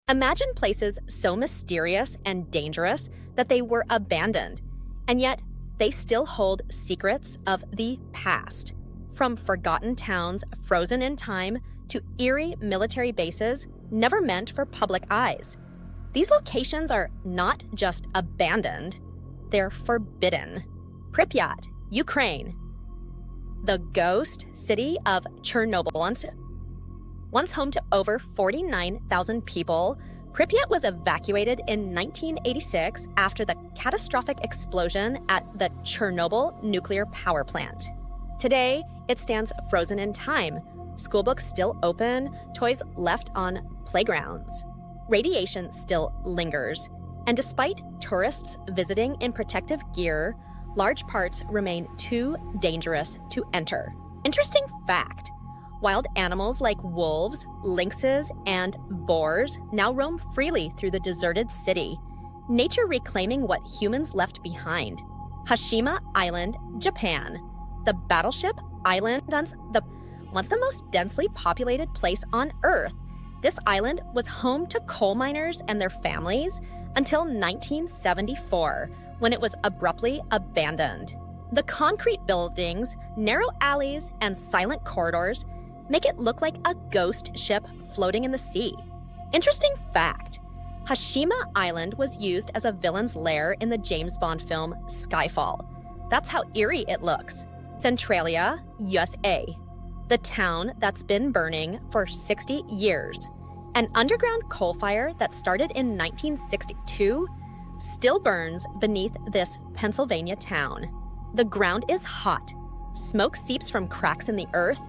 Imagine places so mysterious and dangerous that they were abandoned, and yet they still hold secrets of the past. From forgotten towns frozen in time to eerie military bases never meant for public eyes. These locations are not just abandoned, they're forbidden. Pripyat, Ukraine. The ghost city of Chernobyl, once home to over 49,000 people, Pripyat was evacuated in 1986 after the catastrophic explosion at the Chernobyl nuclear power plant. Today, it stands frozen in time, schoolbooks still open, toys left on playgrounds. Radiation still lingers, and despite tourists visiting in protective gear, large parts remain too dangerous to enter. Interesting fact, wild animals like wolves, lynxes, and boars now roam freely through the deserted city, nature reclaiming what humans left behind. Hashima Island, Japan. The battleship island, once the most densely populated place on Earth. This island was home to coal miners and their families until 1974, when it was abruptly abandoned. The concrete buildings, narrow alleys, and silent corridors make it look like a ghost ship floating in the sea. Interesting fact, Hashima Island was used as a villain's lair in the James Bond film Skyfall. That's how eerie it looks. Centralia, USA. The town that's been burning for 60 years. An underground coal fire that started in 1962 still burns beneath this Pennsylvania town. The ground is hot. Smoke seeps from cracks in the earth,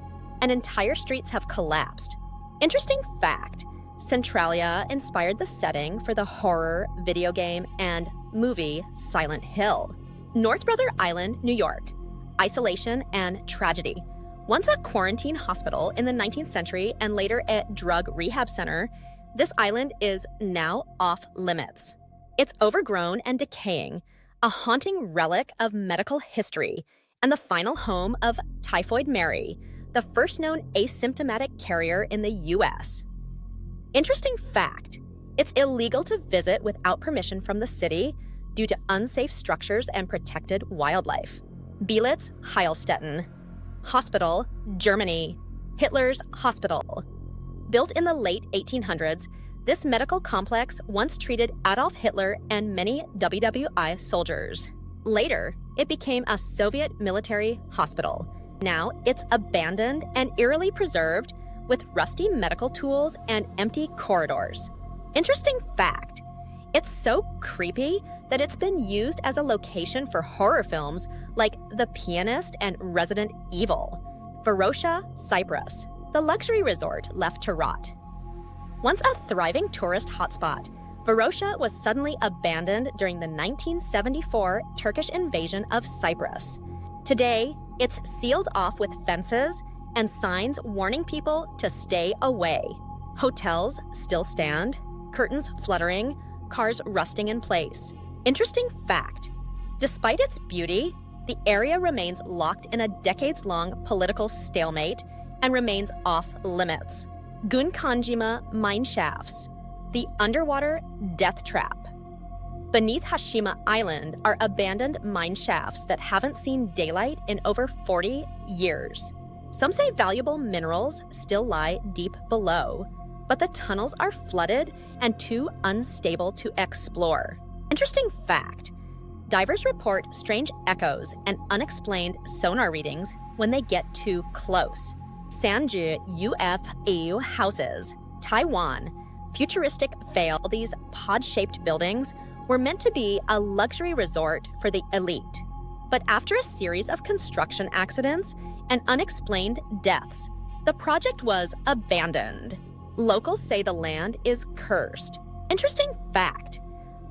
and entire streets have collapsed. Interesting fact, Centralia inspired the setting for the horror video game and movie Silent Hill. North Brother Island, New York. Isolation and tragedy. Once a quarantine hospital in the 19th century and later a drug rehab center, this island is now off limits. It's overgrown and decaying, a haunting relic of medical history, and the final home of Typhoid Mary, the first known asymptomatic carrier in the US. Interesting fact, it's illegal to visit without permission from the city due to unsafe structures and protected wildlife. Belitz Heilstätten. Hospital, Germany. Hitler's Hospital. Built in the late 1800s, this medical complex once treated Adolf Hitler and many WWI soldiers. Later, it became a Soviet military hospital. Now, it's abandoned and eerily preserved with rusty medical tools and empty corridors. Interesting fact, it's so creepy that it's been used as a location for horror films like The Pianist and Resident Evil. Varosha, Cyprus, the luxury resort left to rot. Once a thriving tourist hotspot, Varosha was suddenly abandoned during the 1974 Turkish invasion of Cyprus. Today, it's sealed off with fences and signs warning people to stay away. Hotels still stand, curtains fluttering, cars rusting in place. Interesting fact, despite its beauty, the area remains locked in a decades-long political stalemate and remains off limits. Gunkanjima mine shafts, the underwater death trap. Beneath Hashima Island are abandoned mine shafts that haven't seen daylight in over 40 years. Some say valuable minerals still lie deep below, but the tunnels are flooded and too unstable to explore. Interesting fact, divers report strange echoes and unexplained sonar readings when they get too close. Sanju UFEU houses, Taiwan. Futuristic fail, these pod-shaped buildings were meant to be a luxury resort for the elite. But after a series of construction accidents and unexplained deaths, the project was abandoned. Locals say the land is cursed. Interesting fact,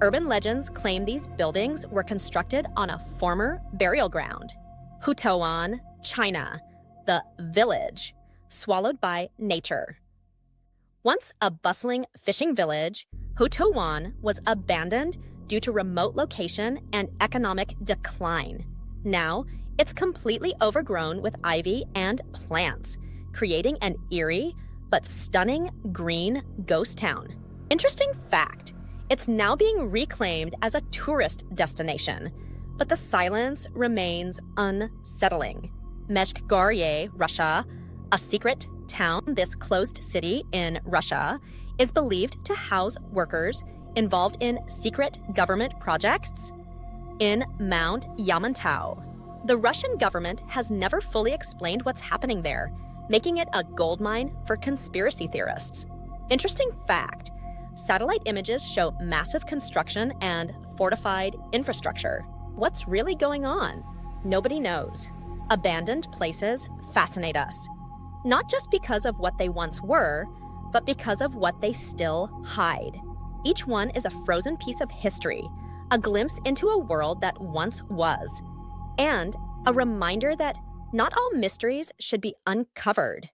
urban legends claim these buildings were constructed on a former burial ground. Hutawan, China, the village, swallowed by nature. Once a bustling fishing village, Hutawan was abandoned due to remote location and economic decline. Now, it's completely overgrown with ivy and plants, creating an eerie but stunning green ghost town. Interesting fact, it's now being reclaimed as a tourist destination, but the silence remains unsettling. Meshk-Gorye, Russia, a secret town, this closed city in Russia, is believed to house workers involved in secret government projects in Mount Yamantau. The Russian government has never fully explained what's happening there, making it a goldmine for conspiracy theorists. Interesting fact, satellite images show massive construction and fortified infrastructure. What's really going on? Nobody knows. Abandoned places fascinate us, not just because of what they once were, but because of what they still hide. Each one is a frozen piece of history, a glimpse into a world that once was, and a reminder that not all mysteries should be uncovered.